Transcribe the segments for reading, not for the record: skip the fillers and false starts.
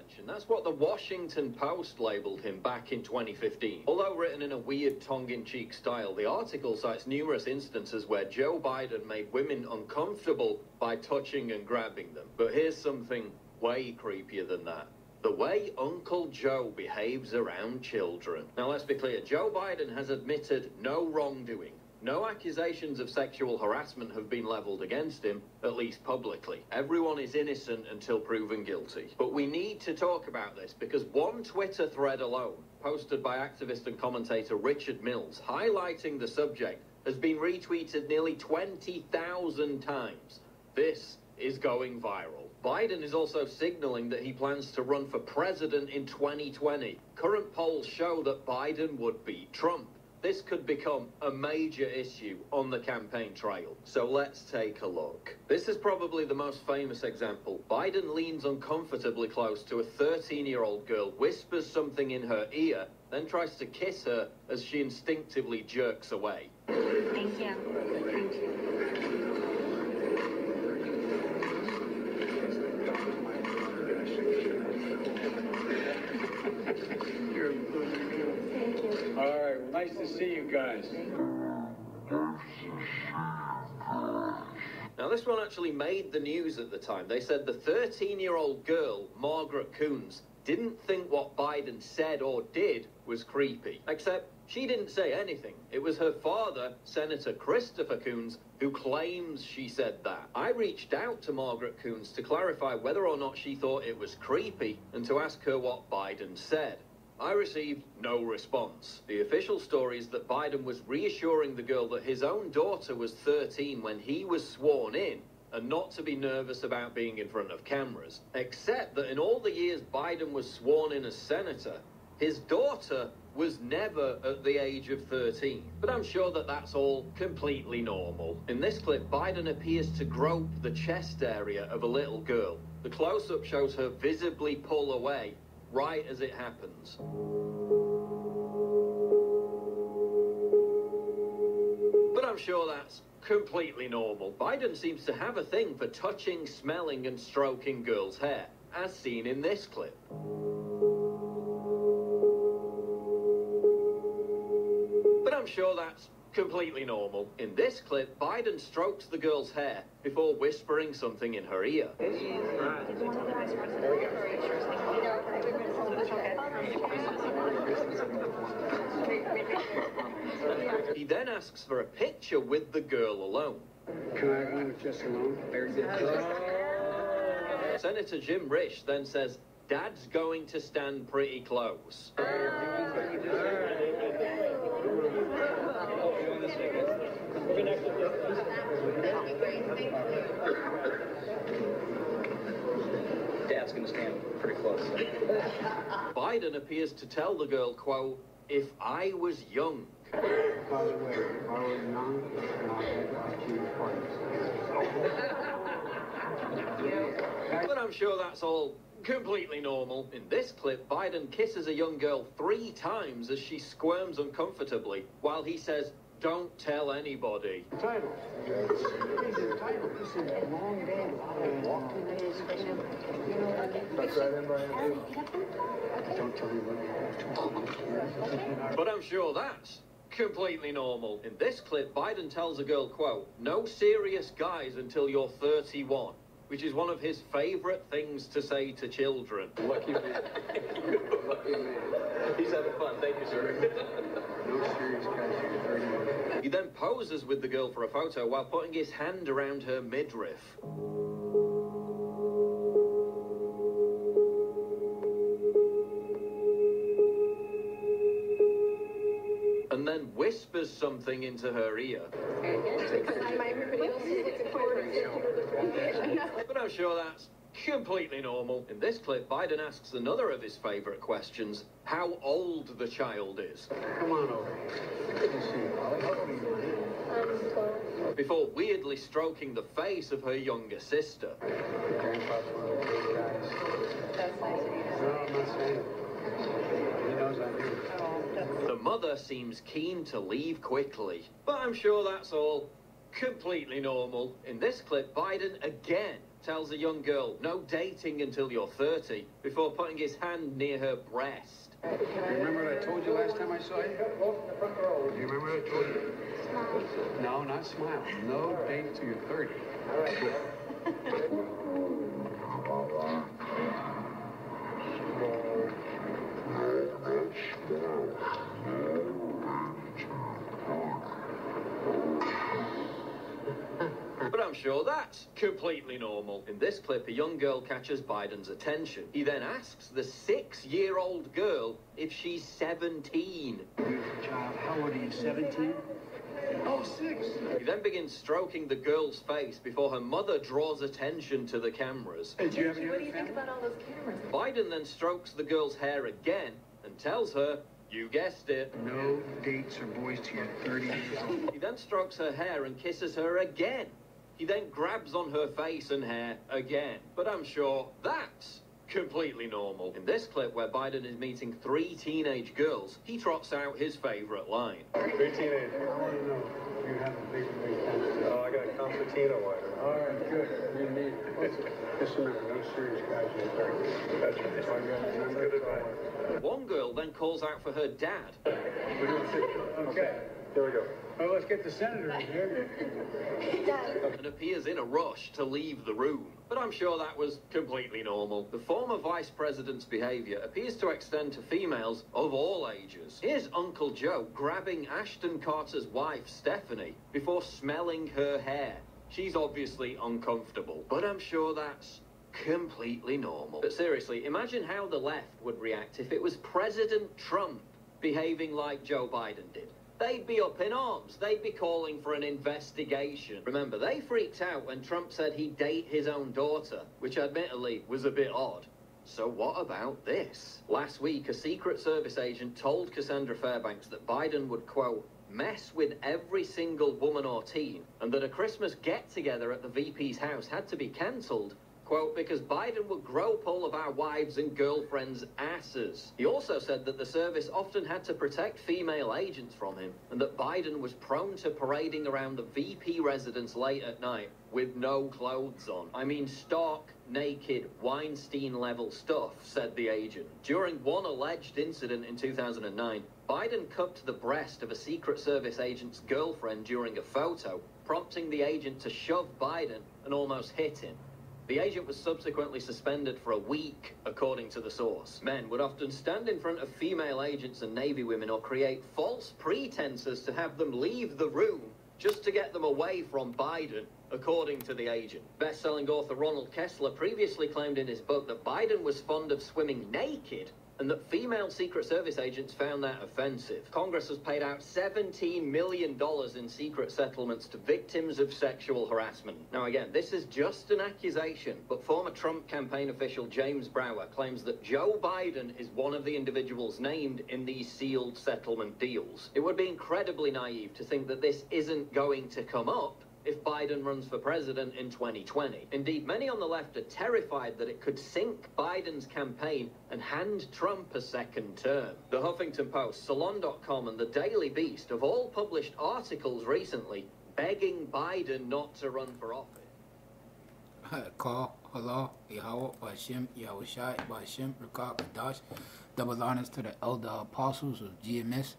attention. That's what the Washington Post labelled him back in 2015. Although written in a weird tongue-in-cheek style, the article cites numerous instances where Joe Biden made women uncomfortable by touching and grabbing them. But here's something way creepier than that. The way Uncle Joe behaves around children. Now let's be clear, Joe Biden has admitted no wrongdoing. No accusations of sexual harassment have been levelled against him, at least publicly. Everyone is innocent until proven guilty. But we need to talk about this because one Twitter thread alone, posted by activist and commentator Richard Mills, highlighting the subject, has been retweeted nearly 20,000 times. This is going viral. Biden is also signalling that he plans to run for president in 2020. Current polls show that Biden would beat Trump. This could become a major issue on the campaign trail. So let's take a look. This is probably the most famous example. Biden leans uncomfortably close to a 13-year-old girl, whispers something in her ear, then tries to kiss her as she instinctively jerks away. Thank you. Thank you. All right, well, nice to see you guys. Now, this one actually made the news at the time. They said the 13-year-old girl, Margaret Coons, didn't think what Biden said or did was creepy. Except she didn't say anything. It was her father, Senator Christopher Coons, who claims she said that. I reached out to Margaret Coons to clarify whether or not she thought it was creepy and to ask her what Biden said. I received no response. The official story is that Biden was reassuring the girl that his own daughter was 13 when he was sworn in, and not to be nervous about being in front of cameras. Except that in all the years Biden was sworn in as senator, his daughter was never at the age of 13. But I'm sure that that's all completely normal. In this clip, Biden appears to grope the chest area of a little girl. The close-up shows her visibly pull away right as it happens. But I'm sure that's completely normal. Biden seems to have a thing for touching, smelling and stroking girls' hair, as seen in this clip. But I'm sure that's completely normal. In this clip, Biden strokes the girl's hair before whispering something in her ear. He then asks for a picture with the girl alone. Can I go just alone? Senator Jim Risch then says, "Dad's going to stand pretty close." Dad's going to stand pretty close. Biden appears to tell the girl, quote, "If I was young." By the way, if I was young, I'd choose parties. But I'm sure that's all completely normal. In this clip, Biden kisses a young girl 3 times as she squirms uncomfortably, while he says, "Don't tell anybody." Title. This is a long day. Walking days. That's right, everybody. Don't tell me what. But I'm sure that's completely normal. In this clip, Biden tells a girl, quote, "No serious guys until you're 31. Which is one of his favourite things to say to children. Lucky man. Lucky man. He's having fun. Thank you, sir. No serious guys. He then poses with the girl for a photo while putting his hand around her midriff. And then whispers something into her ear. But I'm sure that's completely normal. In this clip, Biden asks another of his favourite questions, how old the child is. Come on over. Good to see you. How old are you? 12. Before weirdly stroking the face of her younger sister. Grandpa's one of those guys. That's nice of you to say. No, I'm not saying it. He knows I do. The mother seems keen to leave quickly, but I'm sure that's all completely normal. In this clip, Biden again tells a young girl, no dating until you're 30, before putting his hand near her breast. You remember what I told you last time I saw you? Do you remember what I told you? Smile. No, not smile. No date till you're 30. All right. But I'm sure that's completely normal. In this clip, a young girl catches Biden's attention. He then asks the 6-year-old girl if she's 17. Child, how old are you, 17? Oh, 6. He then begins stroking the girl's face before her mother draws attention to the cameras. Hey, do you have any What other do you think family? about all those cameras? Biden then strokes the girl's hair again and tells her, you guessed it. No dates or boys till you're 30 years old. He then strokes her hair and kisses her again. He then grabs on her face and hair again. But I'm sure that's completely normal. In this clip where Biden is meeting 3 teenage girls, he trots out his favorite line. 3 teenagers. I want to know if you have a big family. Oh, I got a concertina wider. All right, good. You need, just remember, no serious guys in 30. That's right. That's all you got to That's remember. good advice. One girl then calls out for her dad. Okay. Here we go. Well, let's get the senator in here. And appears in a rush to leave the room. But I'm sure that was completely normal. The former vice president's behavior appears to extend to females of all ages. Here's Uncle Joe grabbing Ashton Carter's wife, Stephanie, before smelling her hair. She's obviously uncomfortable, but I'm sure that's completely normal. But seriously, imagine how the left would react if it was President Trump behaving like Joe Biden did. They'd be up in arms. They'd be calling for an investigation. Remember, they freaked out when Trump said he'd date his own daughter, which admittedly was a bit odd. So what about this? Last week, a Secret Service agent told Cassandra Fairbanks that Biden would, quote, mess with every single woman or teen, and that a Christmas get-together at the VP's house had to be cancelled, quote, because Biden would grope all of our wives and girlfriends' asses. He also said that the service often had to protect female agents from him, and that Biden was prone to parading around the VP residence late at night with no clothes on. I mean, stark, naked, Weinstein-level stuff, said the agent. During one alleged incident in 2009, Biden cupped the breast of a Secret Service agent's girlfriend during a photo, prompting the agent to shove Biden and almost hit him. The agent was subsequently suspended for a week, according to the source. Men would often stand in front of female agents and Navy women or create false pretenses to have them leave the room just to get them away from Biden, according to the agent. Best-selling author Ronald Kessler previously claimed in his book that Biden was fond of swimming naked and that female Secret Service agents found that offensive. Congress has paid out $17 million in secret settlements to victims of sexual harassment. Now again, this is just an accusation, but former Trump campaign official James Brower claims that Joe Biden is one of the individuals named in these sealed settlement deals. It would be incredibly naive to think that this isn't going to come up if Biden runs for president in 2020. Indeed, many on the left are terrified that it could sink Biden's campaign and hand Trump a second term. The Huffington Post, Salon.com, and the Daily Beast have all published articles recently begging Biden not to run for office. Call, Allah, Yahweh, Hashem, Yahushai, Hashem, Rakab, Kadash. Double honors to the elder apostles of GMS,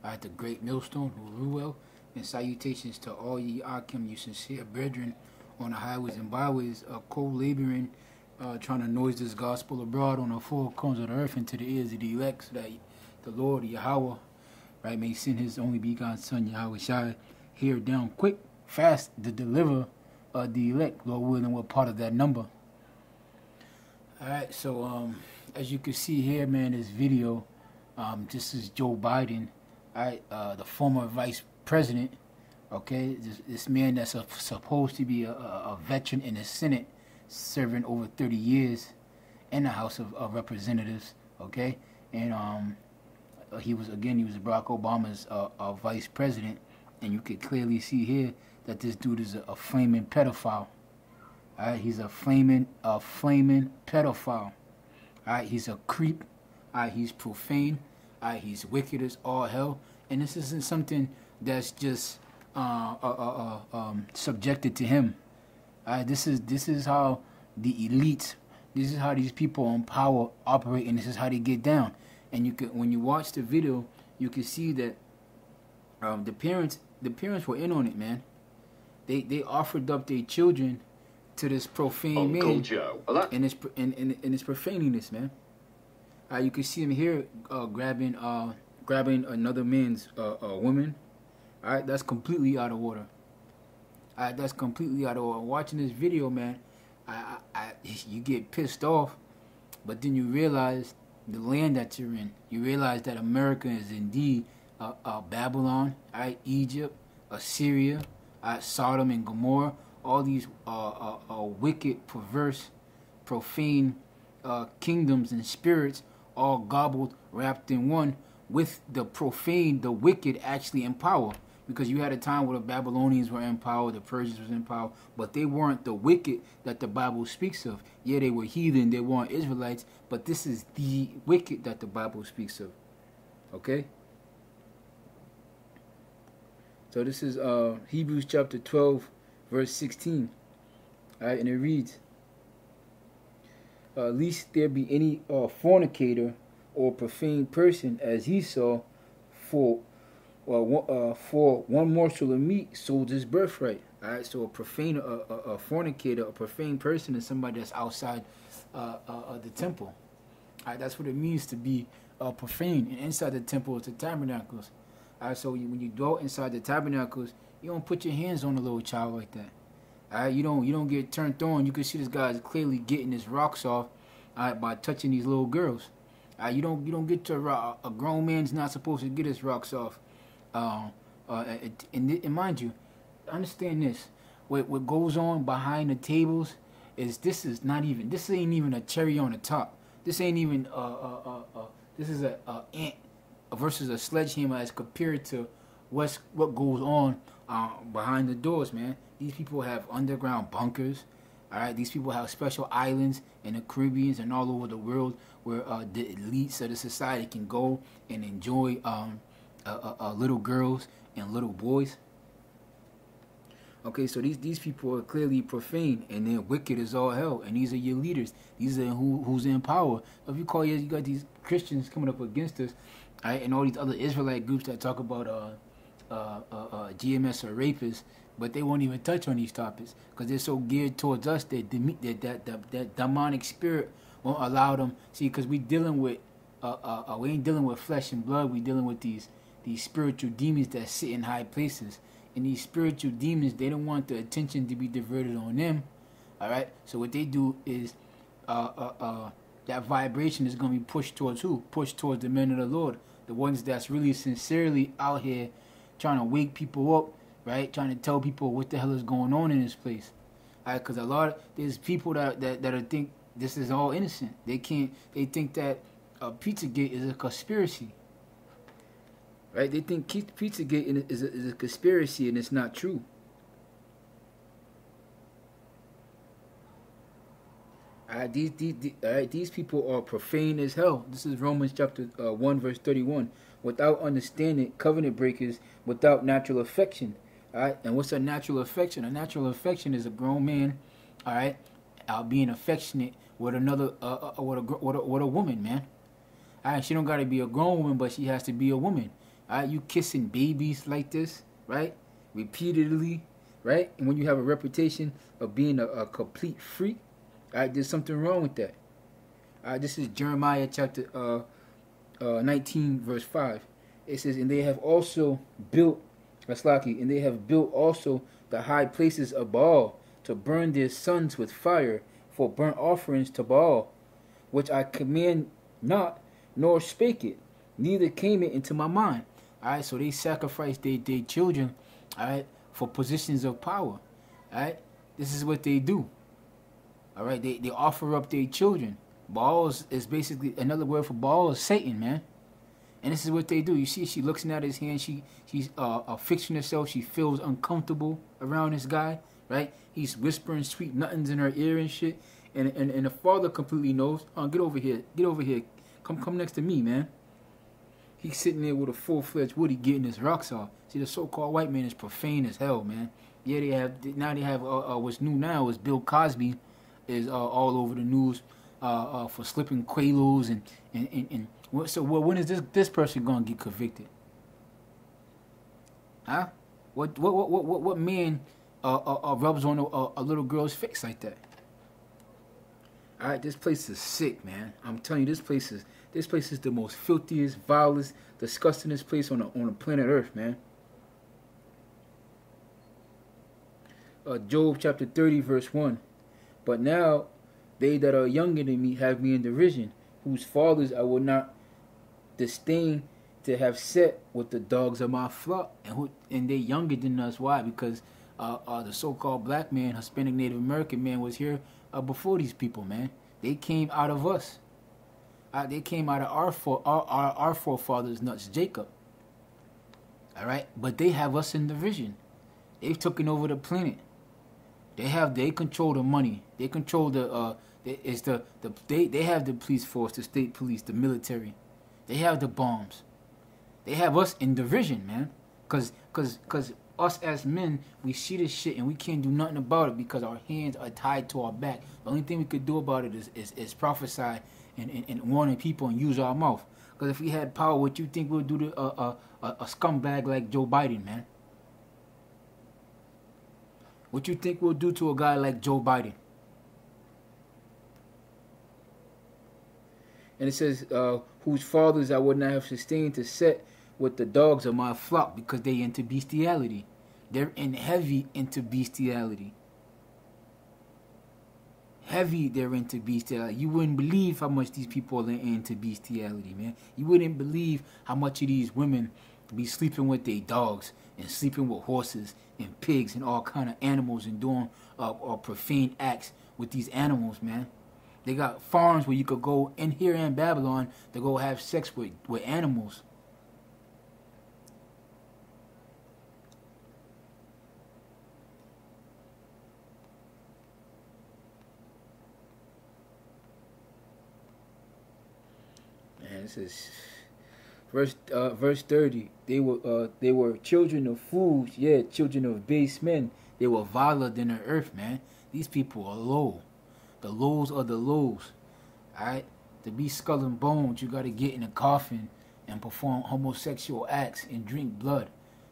at the great millstone, Ruel, and salutations to all ye Akim, you sincere brethren, on the highways and byways, co-laboring, trying to noise this gospel abroad on the four corners of the earth into the ears of the elect, so that the Lord, Yahweh, right, may send his only begotten Son, Yahweh Shai, here down quick, fast, to deliver the elect. Lord willing, we're part of that number. Alright, so as you can see here, man, this video, this is Joe Biden, alright, the former vice president, okay, this man that's supposed to be a veteran in the Senate, serving over 30 years in the House of Representatives, okay, and he was Barack Obama's vice president, and you could clearly see here that this dude is a flaming pedophile. All right, he's a flaming pedophile. All right, he's a creep. All right, he's profane. All right, he's wicked as all hell. And this isn't something that's just subjected to him. This is how the elites, this is how these people in power operate, and this is how they get down. And you can, when you watch the video, you can see that the parents were in on it, man. They offered up their children to this profane Uncle man, Joe. and it's profaning this, man. You can see him here grabbing another man's woman. All right, that's completely out of order. All right, that's completely out of order. Watching this video, man, you get pissed off, but then you realize the land that you're in. You realize that America is indeed Babylon, all right, Egypt, Assyria, Sodom and Gomorrah. All these wicked, perverse, profane kingdoms and spirits, all gobbled, wrapped in one, with the profane, the wicked actually in power. Because you had a time where the Babylonians were in power, the Persians was in power, but they weren't the wicked that the Bible speaks of. Yeah, they were heathen, they weren't Israelites, but this is the wicked that the Bible speaks of. Okay? So this is Hebrews chapter 12, verse 16. All right, and it reads, "Lest there be any fornicator or profane person, as he saw, for one morsel of meat sold his birthright." All right, so a fornicator, a profane person is somebody that's outside the temple. All right, that's what it means to be profane. And inside the temple is the tabernacles. All right, so when you dwell inside the tabernacles, you don't put your hands on a little child like that. All right, you don't get turned on. You can see this guy is clearly getting his rocks off, all right, by touching these little girls. You don't get to a grown man's not supposed to get his rocks off. And mind you, understand this. What goes on behind the tables is this ain't even a cherry on the top. This ain't even this is a ant versus a sledgehammer as compared to what goes on behind the doors, man. These people have underground bunkers. All right, these people have special islands in the Caribbean and all over the world where the elites of the society can go and enjoy little girls and little boys. Okay, so these people are clearly profane, and they're wicked as all hell, and these are your leaders. These are who's in power. So if you got these Christians coming up against us, all right, and all these other Israelite groups that talk about GMS or rapists, but they won't even touch on these topics because they're so geared towards us that that demonic spirit won't allow them. See, because we dealing with we ain't dealing with flesh and blood. We dealing with these spiritual demons that sit in high places. And these spiritual demons, they don't want the attention to be diverted on them. All right. So what they do is that vibration is going to be pushed towards who? Pushed towards the men of the Lord, the ones that's really sincerely out here trying to wake people up, right? Trying to tell people what the hell is going on in this place. All right, because there's people that think this is all innocent. They think that Pizzagate is a conspiracy. Right? They think Pizzagate is a conspiracy, and it's not true. These people are profane as hell. This is Romans chapter 1, verse 31. Without understanding, covenant breakers, without natural affection. All right, and what's a natural affection? A natural affection is a grown man, all right, being affectionate with another, with a woman, man. All right, she don't got to be a grown woman, but she has to be a woman. All right, you kissing babies like this, right, repeatedly, right, and when you have a reputation of being a complete freak, all right, there's something wrong with that. All right, this is Jeremiah chapter 19, verse 5. It says, "And they have also built, and they have built also the high places of Baal to burn their sons with fire for burnt offerings to Baal, which I command not, nor spake it, neither came it into my mind." All right, so they sacrifice their children, all right, for positions of power. All right, this is what they do. All right, they offer up their children. Baal is basically another word for Baal is Satan, man. And this is what they do. You see, she looks at his hand. She's fixing herself. She feels uncomfortable around this guy, right? He's whispering sweet nothings in her ear and shit. And the father completely knows. Oh, get over here. Get over here. Come next to me, man. He's sitting there with a full-fledged woody getting his rocks off. See, the so-called white man is profane as hell, man. Yeah, they have what's new now is Bill Cosby is all over the news for slipping Quaaludes and so when is this person gonna get convicted? Huh? What man rubs on a little girl's face like that? All right, this place is sick, man. I'm telling you, this place is the most filthiest, vilest, disgustingest place on the planet Earth, man. Job chapter 30, verse 1. But now they that are younger than me have me in derision, whose fathers I will not disdain to have set with the dogs of my flock. And they younger than us. Why? Because the so-called black man, Hispanic Native American man was here before these people, man. They came out of us. They came out of our forefathers' nuts, Jacob. All right, but they have us in derision. They've taken over the planet. They control the money. They control they have the police force, the state police, the military. They have the bombs. They have us in derision, man. Cause us as men, we see this shit and we can't do nothing about it because our hands are tied to our back. The only thing we could do about it is prophesy and warning people and use our mouth. Because if we had power, what you think we'll do to a scumbag like Joe Biden, man? What you think we'll do to a guy like Joe Biden? And it says, whose fathers I would not have sustained to set with the dogs of my flock, because they into bestiality. They're heavy into bestiality. Heavy, they're into bestiality. You wouldn't believe how much these people are into bestiality, man. You wouldn't believe how much of these women be sleeping with their dogs and sleeping with horses and pigs and all kind of animals and doing profane acts with these animals, man. They got farms where you could go in here in Babylon to go have sex with animals. Man, this is verse 30. They were children of fools, yeah, children of base men. They were viler than the earth, man. These people are low. The lows are the lows. Alright? To be skull and bones, you gotta get in a coffin and perform homosexual acts and drink blood.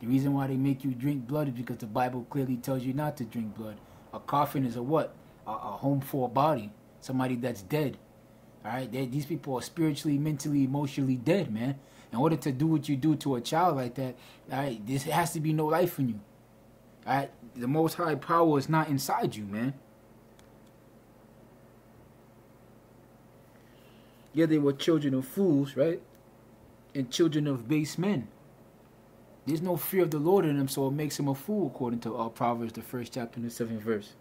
The reason why they make you drink blood is because the Bible clearly tells you not to drink blood. A coffin is a what? A home for a body. Somebody that's dead. Alright? These people are spiritually, mentally, emotionally dead, man. In order to do what you do to a child like that, alright, there has to be no life in you. Alright? The Most High power is not inside you, man. Yeah, they were children of fools, right? And children of base men. There's no fear of the Lord in them, so it makes him a fool, according to Proverbs, the 1st chapter and the 7th verse.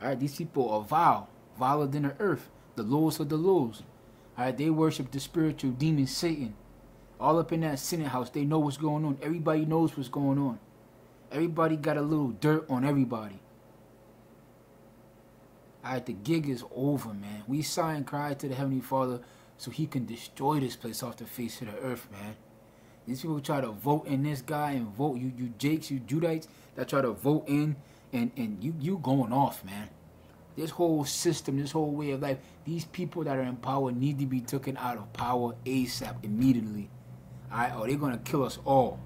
Alright, these people are vile, viler than the earth, the lowest of the lows. Alright, they worship the spiritual demon Satan. All up in that Senate house, they know what's going on. Everybody knows what's going on. Everybody got a little dirt on everybody. Alright, the gig is over, man. We sigh and cry to the Heavenly Father so he can destroy this place off the face of the earth, man. These people try to vote in this guy and vote, you Jakes, you Judites, that try to vote in, and you going off, man. This whole system, this whole way of life, these people that are in power need to be taken out of power ASAP, immediately. Alright, or they're going to kill us all.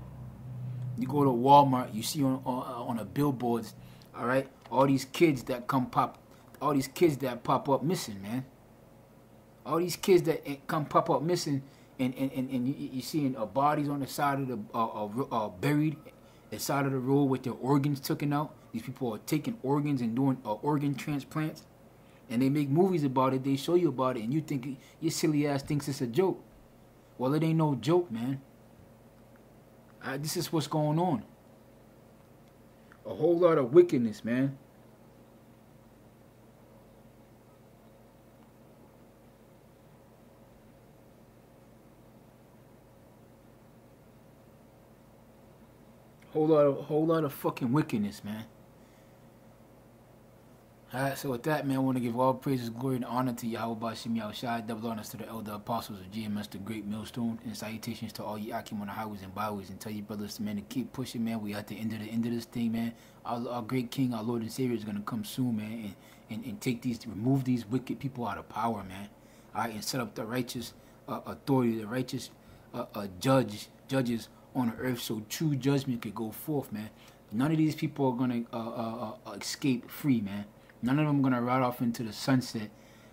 You go to Walmart, you see on the billboards, alright, all these kids that pop up missing, man. All these kids that come pop up missing, and you seeing bodies on the side of the buried the side of the road with their organs taken out. These people are taking organs and doing organ transplants, and they make movies about it. They show you about it, and you think your silly ass thinks it's a joke. Well, it ain't no joke, man. This is what's going on. A whole lot of wickedness, man. Whole lot of fucking wickedness, man. Alright, so with that, man, I want to give all praises, glory, and honor to Yahweh Bashim Yahushai, double honors to the elder apostles of GMS, the great millstone, and salutations to all you Akim on the highways and byways, and tell you brothers, man, to keep pushing, man. We at the end of this thing, man. Our great King, our Lord and Savior is going to come soon, man, and remove these wicked people out of power, man. Alright, and set up the righteous authority, the righteous judges on the earth, so true judgment could go forth, man. None of these people are going to escape free, man. None of them are going to ride off into the sunset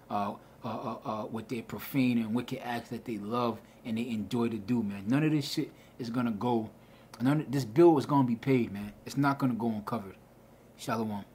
with their profane and wicked acts that they love and they enjoy to do, man. None of this shit is going to go. This bill is going to be paid, man. It's not going to go uncovered. Shalom.